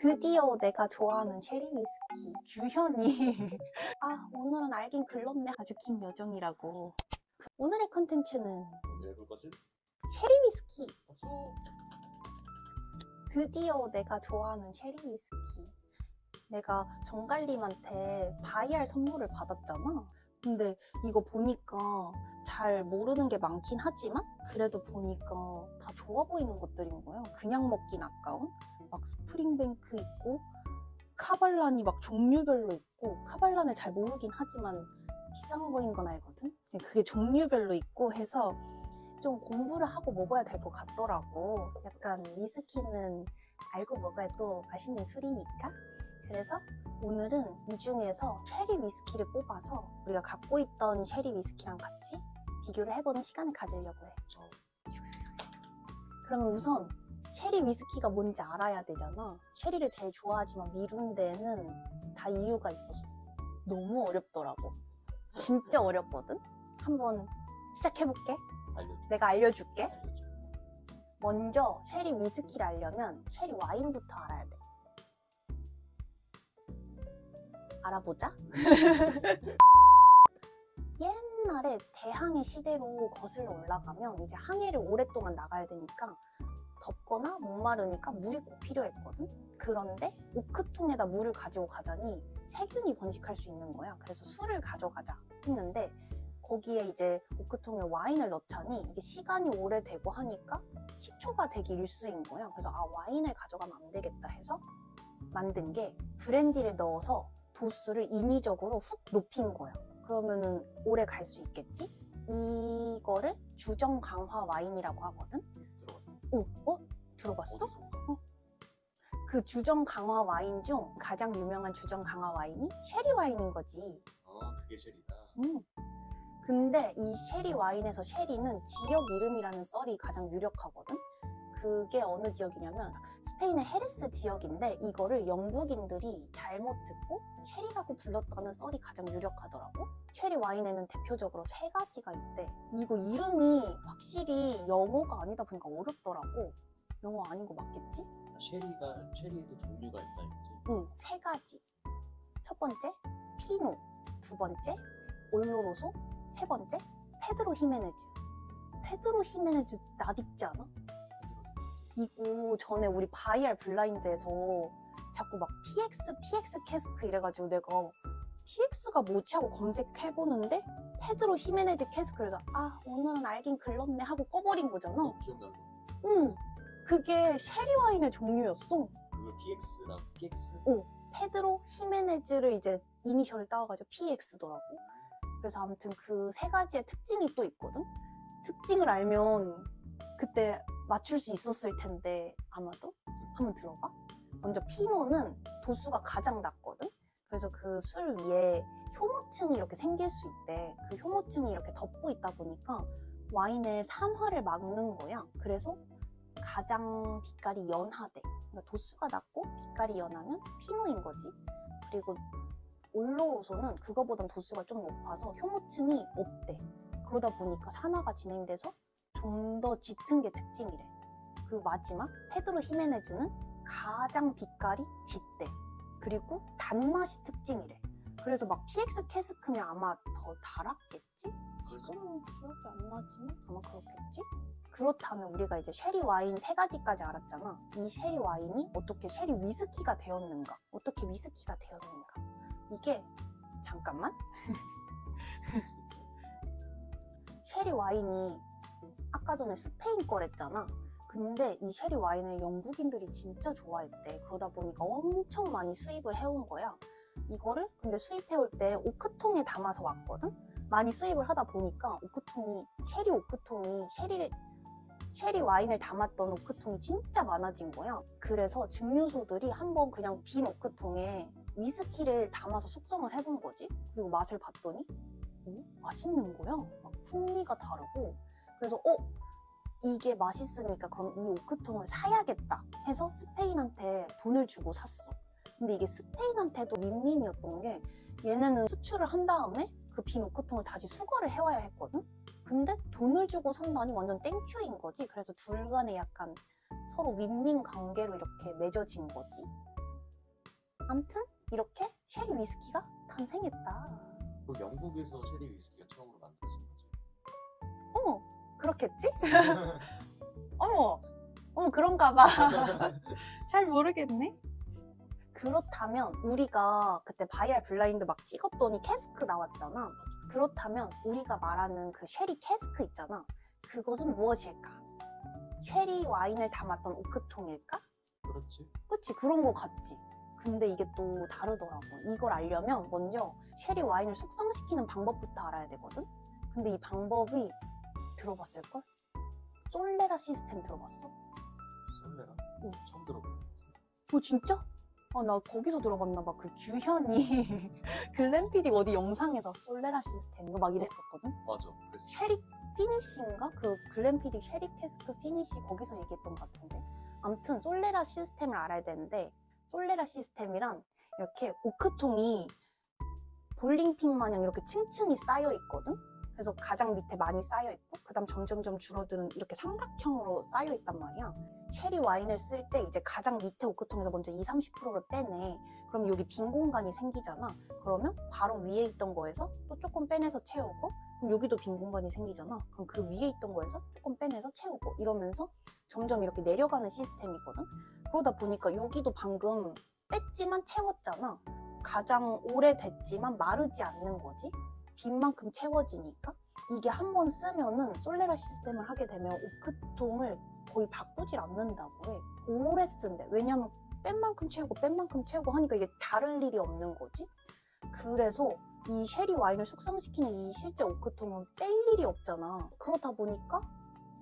드디어 내가 좋아하는 쉐리 위스키 규현이 오늘은 알긴 글렀네 아주 긴 여정이라고. 오늘의 컨텐츠는 오늘 해볼 것은 쉐리 위스키. 박수! 드디어 내가 좋아하는 쉐리 위스키. 내가 정갈님한테 바이알 선물을 받았잖아. 근데 이거 보니까 잘 모르는 게 많긴 하지만 그래도 보니까 다 좋아 보이는 것들인 거야. 그냥 먹긴 아까운 막 스프링뱅크 있고 카발란이 막 종류별로 있고, 카발란을 잘 모르긴 하지만 비싼 거인 건 알거든. 그게 종류별로 있고 해서 좀 공부를 하고 먹어야 될 것 같더라고. 약간 위스키는 알고 먹어야 또 맛있는 술이니까. 그래서 오늘은 이 중에서 쉐리 위스키를 뽑아서 우리가 갖고 있던 쉐리 위스키랑 같이 비교를 해보는 시간을 가지려고 해. 그러면 우선 쉐리 위스키가 뭔지 알아야 되잖아. 쉐리를 제일 좋아하지만 미룬 데는 다 이유가 있었어. 너무 어렵더라고. 진짜 어렵거든? 한번 시작해볼게. 내가 알려줄게. 먼저 쉐리 위스키를 알려면 쉐리 와인부터 알아야 돼. 알아보자. 옛날에 대항해 시대로 거슬러 올라가면 이제 항해를 오랫동안 나가야 되니까 덥거나 목마르니까 물이 꼭 필요했거든. 그런데 오크통에다 물을 가지고 가자니 세균이 번식할 수 있는 거야. 그래서 술을 가져가자 했는데 거기에 이제 오크통에 와인을 넣자니 이게 시간이 오래되고 하니까 식초가 되게 일수인 거야. 그래서 와인을 가져가면 안 되겠다 해서 만든 게 브랜디를 넣어서 도수를 인위적으로 훅 높인 거야. 그러면은 오래 갈 수 있겠지? 이거를 주정 강화 와인이라고 하거든. 들어봤어? 그 주정 강화 와인 중 가장 유명한 주정 강화 와인이 쉐리 와인인 거지. 그게 쉐리다. 근데 이 쉐리 와인에서 쉐리는 지역 이름이라는 썰이 가장 유력하거든. 그게 어느 지역이냐면 스페인의 헤레스 지역인데 이거를 영국인들이 잘못 듣고 쉐리라고 불렀다는 썰이 가장 유력하더라고. 쉐리 와인에는 대표적으로 3가지가 있대. 이거 이름이 확실히 영어가 아니다 보니까 어렵더라고. 영어 아닌 거 맞겠지? 쉐리에도 종류가 있다 이거지? 응, 3가지. 첫 번째, 피노. 두 번째, 올로로소. 세 번째, 페드로 히메네즈. 페드로 히메네즈 낯익지 않아? 이거 전에 우리 바이알 블라인드에서 자꾸 막 PX 캐스크 이래가지고 내가 PX가 뭐지 하고 검색해보는데 페드로 히메네즈 캐스크에서 오늘은 알긴 글렀네 하고 꺼버린 거잖아. 기억나는 거. 응, 그게 쉐리 와인의 종류였어. 그걸 PX랑 PX? 페드로 히메네즈를 이제 이니셜을 따와가지고 PX더라고. 그래서 아무튼 그 3가지의 특징이 또 있거든. 특징을 알면 그때 맞출 수 있었을 텐데 아마도. 한번 들어봐. 먼저 피노는 도수가 가장 낮거든. 그래서 그 술 위에 효모층이 이렇게 생길 수 있대. 그 효모층이 이렇게 덮고 있다 보니까 와인의 산화를 막는 거야. 그래서 가장 빛깔이 연하대. 그러니까 도수가 낮고 빛깔이 연하면 피노인 거지. 그리고 올로로소는 그거보단 도수가 좀 높아서 효모층이 없대. 그러다 보니까 산화가 진행돼서 좀 더 짙은 게 특징이래. 그리고 마지막 페드로 히메네즈는 가장 빛깔이 짙대. 그리고 단맛이 특징이래. 그래서 막 PX 캐스크면 아마 더 달았겠지? 지금은 기억이 안 나지만 아마 그렇겠지? 그렇다면 우리가 이제 쉐리 와인 3가지까지 알았잖아. 이 쉐리 와인이 어떻게 쉐리 위스키가 되었는가? 어떻게 위스키가 되었는가? 이게 잠깐만. 쉐리 와인이 아까 전에 스페인 거랬잖아. 근데 이 쉐리 와인을 영국인들이 진짜 좋아했대. 그러다 보니까 엄청 많이 수입을 해온 거야. 이거를 근데 수입해올 때 오크통에 담아서 왔거든? 많이 수입을 하다 보니까 쉐리 오크통이 쉐리 와인을 담았던 오크통이 진짜 많아진 거야. 그래서 증류소들이 한번 그냥 빈 오크통에 위스키를 담아서 숙성을 해본 거지. 그리고 맛을 봤더니 맛있는 거야. 막 풍미가 다르고. 그래서 이게 맛있으니까 그럼 이 오크통을 사야겠다 해서 스페인한테 돈을 주고 샀어. 근데 이게 스페인한테도 윈윈이었던 게 얘네는 수출을 한 다음에 그 빈 오크통을 다시 수거를 해와야 했거든? 근데 돈을 주고 산다니 완전 땡큐인 거지. 그래서 둘 간에 약간 서로 윈윈 관계로 이렇게 맺어진 거지. 암튼 이렇게 쉐리 위스키가 탄생했다. 그 영국에서 쉐리 위스키가 처음으로 만들어진 거지. 어머, 그렇겠지? 어머, 그런가 봐. 잘 모르겠네. 그렇다면 우리가 그때 바이알 블라인드 막 찍었더니 캐스크 나왔잖아. 그렇다면 우리가 말하는 그 쉐리 캐스크 있잖아. 그것은 무엇일까? 쉐리 와인을 담았던 오크통일까? 그렇지. 그치, 그런 거 같지. 근데 이게 또 다르더라고. 이걸 알려면 먼저 쉐리 와인을 숙성시키는 방법부터 알아야 되거든? 근데 이 방법이 들어봤을걸? 솔레라 시스템 들어봤어? 솔레라? 응. 처음 들어보는 진짜? 나 거기서 들어봤나 봐. 그 규현이 글램피디 어디 영상에서 솔레라 시스템 이거 막 이랬었거든? 맞아. 그래서 쉐리 피니쉬인가? 그 글램피디 쉐리 캐스크 피니쉬 거기서 얘기했던 것 같은데. 아무튼 솔레라 시스템을 알아야 되는데, 솔레라 시스템이란 이렇게 오크통이 볼링핀 마냥 이렇게 층층이 쌓여 있거든? 그래서 가장 밑에 많이 쌓여 있고 그 다음 점점점 줄어드는 이렇게 삼각형으로 쌓여 있단 말이야. 쉐리 와인을 쓸 때 이제 가장 밑에 오크통에서 먼저 20-30%를 빼내. 그럼 여기 빈 공간이 생기잖아. 그러면 바로 위에 있던 거에서 또 조금 빼내서 채우고, 그럼 여기도 빈 공간이 생기잖아. 그럼 그 위에 있던 거에서 조금 빼내서 채우고, 이러면서 점점 이렇게 내려가는 시스템이거든. 그러다 보니까 여기도 방금 뺐지만 채웠잖아. 가장 오래됐지만 마르지 않는 거지. 빈 만큼 채워지니까. 이게 한 번 쓰면은 솔레라 시스템을 하게 되면 오크통을 거의 바꾸질 않는다고 해. 오래 쓴대. 왜냐면 뺀 만큼 채우고 하니까 이게 다를 일이 없는 거지. 그래서 이 쉐리 와인을 숙성시키는 이 실제 오크통은 뺄 일이 없잖아. 그러다 보니까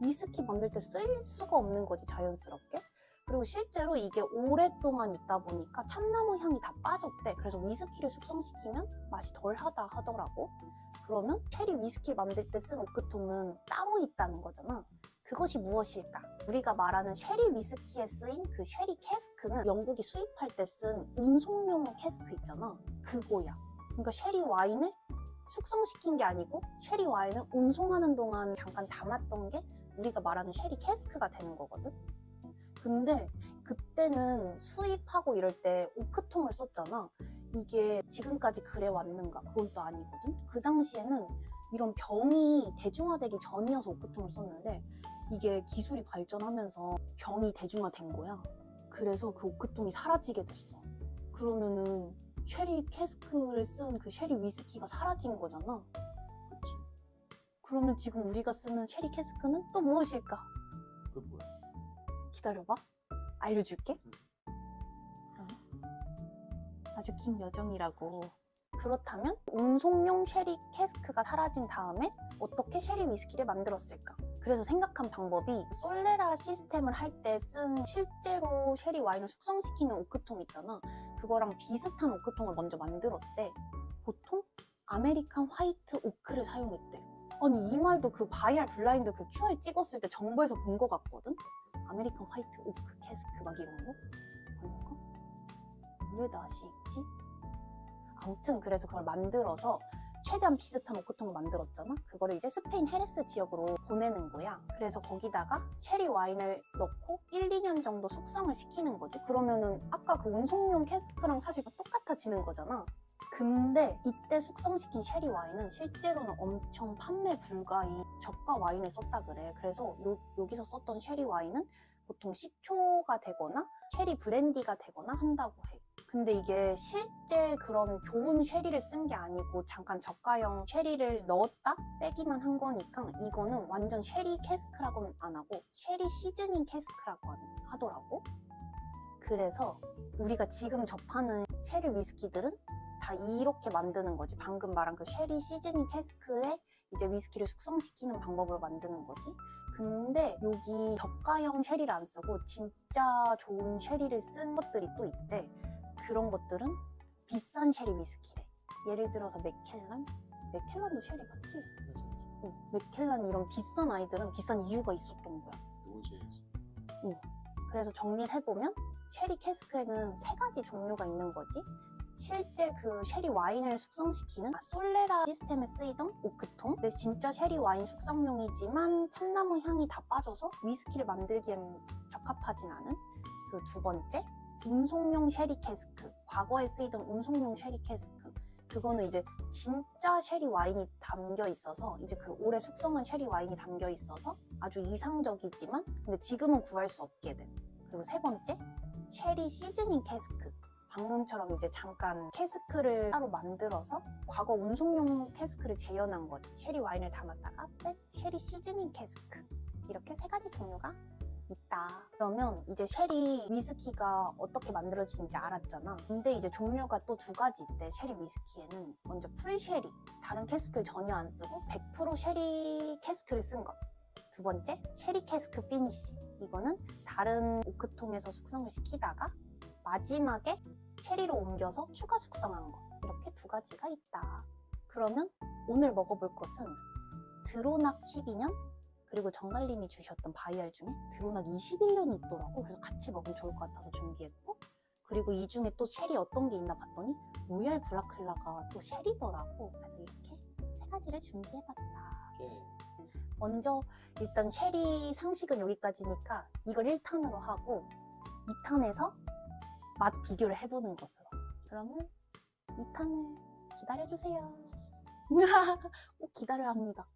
위스키 만들 때 쓸 수가 없는 거지, 자연스럽게. 그리고 실제로 이게 오랫동안 있다 보니까 참나무 향이 다 빠졌대. 그래서 위스키를 숙성시키면 맛이 덜하다 하더라고. 그러면 쉐리 위스키를 만들 때 쓴 오크통은 따로 있다는 거잖아. 그것이 무엇일까? 우리가 말하는 쉐리 위스키에 쓰인 그 쉐리 캐스크는 영국이 수입할 때 쓴 운송용 캐스크 있잖아. 그거야. 그러니까 쉐리 와인을 숙성시킨 게 아니고 쉐리 와인을 운송하는 동안 잠깐 담았던 게 우리가 말하는 쉐리 캐스크가 되는 거거든. 근데 그때는 수입하고 이럴 때 오크통을 썼잖아. 이게 지금까지 그래 왔는가? 그건 또 아니거든. 그 당시에는 이런 병이 대중화되기 전이어서 오크통을 썼는데 이게 기술이 발전하면서 병이 대중화된 거야. 그래서 그 오크통이 사라지게 됐어. 그러면은 쉐리 캐스크를 쓴 그 쉐리 위스키가 사라진 거잖아. 그치. 그러면 지금 우리가 쓰는 쉐리 캐스크는 또 무엇일까? 그 뭐야? 기다려봐. 알려줄게. 아주 긴 여정이라고. 그렇다면 운송용 쉐리 캐스크가 사라진 다음에 어떻게 쉐리 위스키를 만들었을까? 그래서 생각한 방법이 솔레라 시스템을 할 때 쓴 실제로 쉐리 와인을 숙성시키는 오크통 있잖아. 그거랑 비슷한 오크통을 먼저 만들었대. 보통 아메리칸 화이트 오크를 사용했대. 아니 이 말도 그 바이알 블라인드 그 QR 찍었을 때 정보에서 본 것 같거든? 아메리칸 화이트 오크 캐스크 막 이런 거? 아닌가? 왜 낯이 있지? 아무튼 그래서 그걸 만들어서 최대한 비슷한 오크통을 만들었잖아? 그거를 이제 스페인 헤레스 지역으로 보내는 거야. 그래서 거기다가 쉐리 와인을 넣고 1-2년 정도 숙성을 시키는 거지. 그러면은 아까 그 운송용 캐스크랑 사실 똑같아지는 거잖아. 근데 이때 숙성시킨 쉐리 와인은 실제로는 엄청 판매 불가인 저가 와인을 썼다 그래. 그래서 여기서 썼던 쉐리 와인은 보통 식초가 되거나 쉐리 브랜디가 되거나 한다고 해. 근데 이게 실제 그런 좋은 쉐리를 쓴 게 아니고 잠깐 저가형 쉐리를 넣었다 빼기만 한 거니까 이거는 완전 쉐리 캐스크라고는 안 하고 쉐리 시즈닝 캐스크라고 하더라고. 그래서 우리가 지금 접하는 쉐리 위스키들은 다 이렇게 만드는 거지. 방금 말한 그 쉐리 시즈닝 캐스크에 이제 위스키를 숙성시키는 방법으로 만드는 거지. 근데 여기 저가형 쉐리를 안 쓰고 진짜 좋은 쉐리를 쓴 것들이 또 있대. 그런 것들은 비싼 쉐리 위스키래. 예를 들어서 맥켈란도 쉐리 맞지? 응. 맥켈란 이런 비싼 아이들은 비싼 이유가 있었던 거야. 좋은 쉐리였어. 응. 그래서 정리를 해보면 쉐리 캐스크에는 3가지 종류가 있는 거지. 실제 그 쉐리 와인을 숙성시키는 솔레라 시스템에 쓰이던 오크통. 근데 진짜 쉐리 와인 숙성용이지만 참나무 향이 다 빠져서 위스키를 만들기엔 적합하진 않은. 그리고 2번째, 운송용 쉐리 캐스크, 과거에 쓰이던 운송용 쉐리 캐스크, 그거는 이제 진짜 쉐리 와인이 담겨 있어서 이제 그 오래 숙성한 쉐리 와인이 담겨 있어서 아주 이상적이지만 근데 지금은 구할 수 없게 된. 그리고 세 번째, 쉐리 시즈닝 캐스크. 방금처럼 이제 잠깐 캐스크를 따로 만들어서 과거 운송용 캐스크를 재현한 거지. 쉐리 와인을 담았다가 뺀 쉐리 시즈닝 캐스크. 이렇게 세 가지 종류가 있다. 그러면 이제 쉐리 위스키가 어떻게 만들어지는지 알았잖아. 근데 이제 종류가 또 두 가지 있대. 쉐리 위스키에는 먼저 풀 쉐리, 다른 캐스크를 전혀 안 쓰고 100% 쉐리 캐스크를 쓴 것. 두 번째, 쉐리 캐스크 피니쉬. 이거는 다른 오크통에서 숙성을 시키다가 마지막에 쉐리로 옮겨서 추가 숙성한 거. 이렇게 두 가지가 있다. 그러면 오늘 먹어볼 것은 드로낙 12년 그리고 정갈님이 주셨던 바이알 중에 드로낙 21년이 있더라고. 그래서 같이 먹으면 좋을 것 같아서 준비했고, 그리고 이 중에 또 쉐리 어떤 게 있나 봤더니 로얄 블라클라가 또 쉐리더라고. 그래서 이렇게 세 가지를 준비해봤다. 예. 먼저 일단 쉐리 상식은 여기까지니까 이걸 1탄으로 하고 2탄에서 맛 비교를 해보는 것으로. 그러면 2탄을 기다려주세요. 꼭 기다려야 합니다.